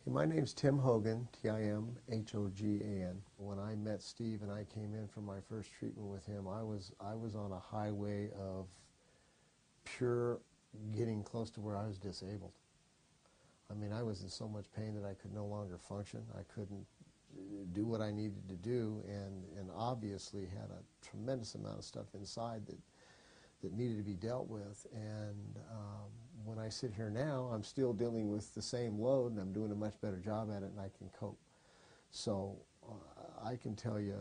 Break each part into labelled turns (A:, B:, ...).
A: Hey, my name's Tim Hogan, Timhogan. When I met Steve and I came in for my first treatment with him, I was on a highway of pure getting close to where I was disabled. I mean, I was in so much pain that I could no longer function. I couldn't do what I needed to do, and obviously had a tremendous amount of stuff inside that needed to be dealt with. And when I sit here now, I'm still dealing with the same load, and I'm doing a much better job at it, and I can cope. So I can tell you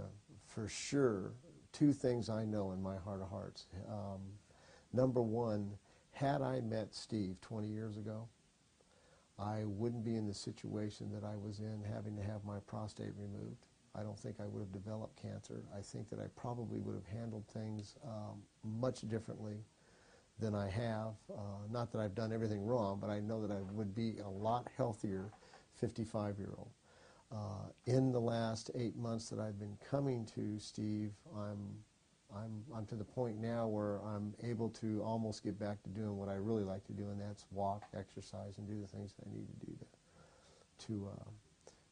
A: for sure two things I know in my heart of hearts. Number one, had I met Steve 20 years ago, I wouldn't be in the situation that I was in, having to have my prostate removed. I don't think I would have developed cancer. I think that I probably would have handled things much differently than I have. Not that I've done everything wrong, but I know that I would be a lot healthier 55-year-old. In the last 8 months that I've been coming to Steve, I'm to the point now where I'm able to almost get back to doing what I really like to do, and that's walk, exercise, and do the things that I need to do to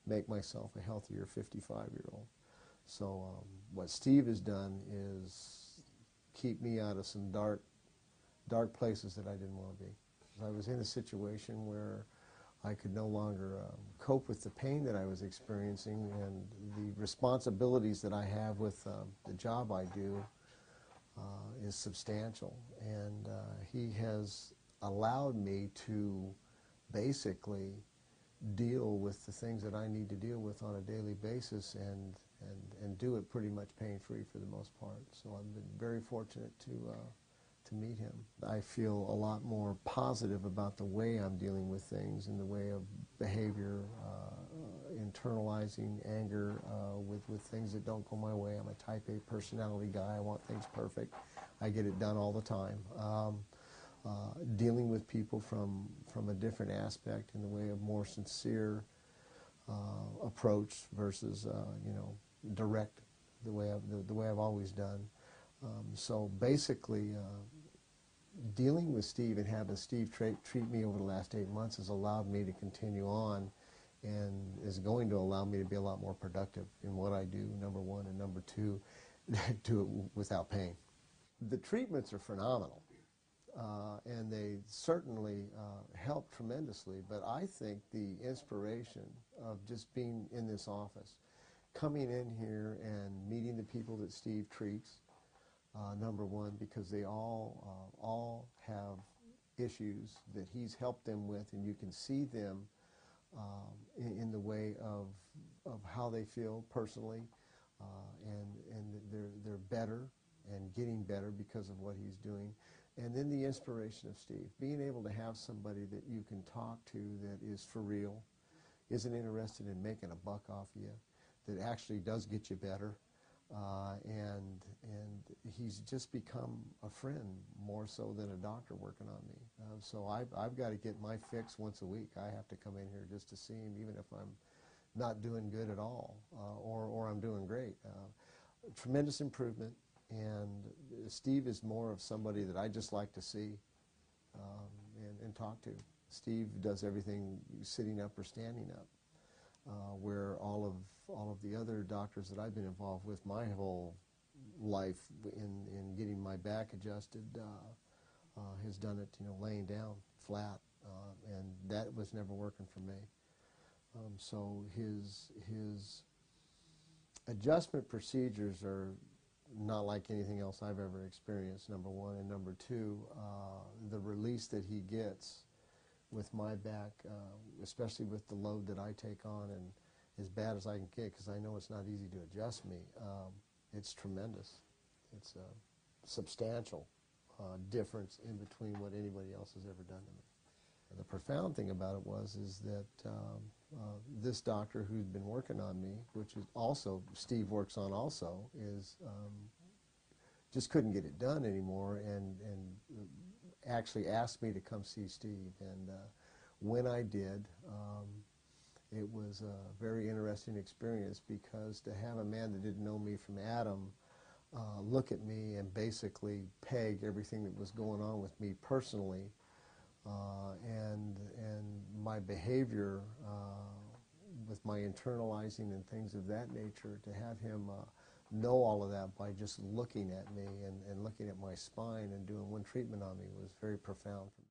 A: make myself a healthier 55-year-old. So what Steve has done is keep me out of some dark places that I didn't want to be. I was in a situation where I could no longer cope with the pain that I was experiencing, and the responsibilities that I have with the job I do is substantial. And he has allowed me to basically deal with the things that I need to deal with on a daily basis, and do it pretty much pain-free for the most part. So I've been very fortunate to meet him. I feel a lot more positive about the way I'm dealing with things in the way of behavior, internalizing anger with things that don't go my way. I'm a type A personality guy. I want things perfect. I get it done all the time. Dealing with people from a different aspect in the way of more sincere approach versus direct, the way I've always done. So basically, dealing with Steve and having Steve treat me over the last 8 months has allowed me to continue on, and is going to allow me to be a lot more productive in what I do, number one, and number two, do it without pain. The treatments are phenomenal, and they certainly help tremendously, but I think the inspiration of just being in this office, coming in here and meeting the people that Steve treats, number one, because they all have issues that he's helped them with, and you can see them in the way of how they feel personally, and they're better and getting better because of what he's doing. And then the inspiration of Steve, being able to have somebody that you can talk to that is for real, isn't interested in making a buck off you, that actually does get you better. And he's just become a friend more so than a doctor working on me. So I've got to get my fix once a week. I have to come in here just to see him, even if I'm not doing good at all, or I'm doing great. Tremendous improvement, and Steve is more of somebody that I just like to see and talk to. Steve does everything sitting up or standing up. Where all of the other doctors that I've been involved with my whole life in getting my back adjusted has done it, laying down flat, and that was never working for me. So his adjustment procedures are not like anything else I've ever experienced, number one, and number two, the release that he gets with my back, especially with the load that I take on, and as bad as I can get, because I know it's not easy to adjust me, it's tremendous. It's a substantial difference in between what anybody else has ever done to me. The profound thing about it is that this doctor who's been working on me, which is also, Steve works on also, is just couldn't get it done anymore, and actually asked me to come see Steve. And when I did, it was a very interesting experience, because to have a man that didn't know me from Adam look at me and basically peg everything that was going on with me personally, and my behavior with my internalizing and things of that nature, to have him know all of that by just looking at me and looking at my spine and doing one treatment on me was very profound for me.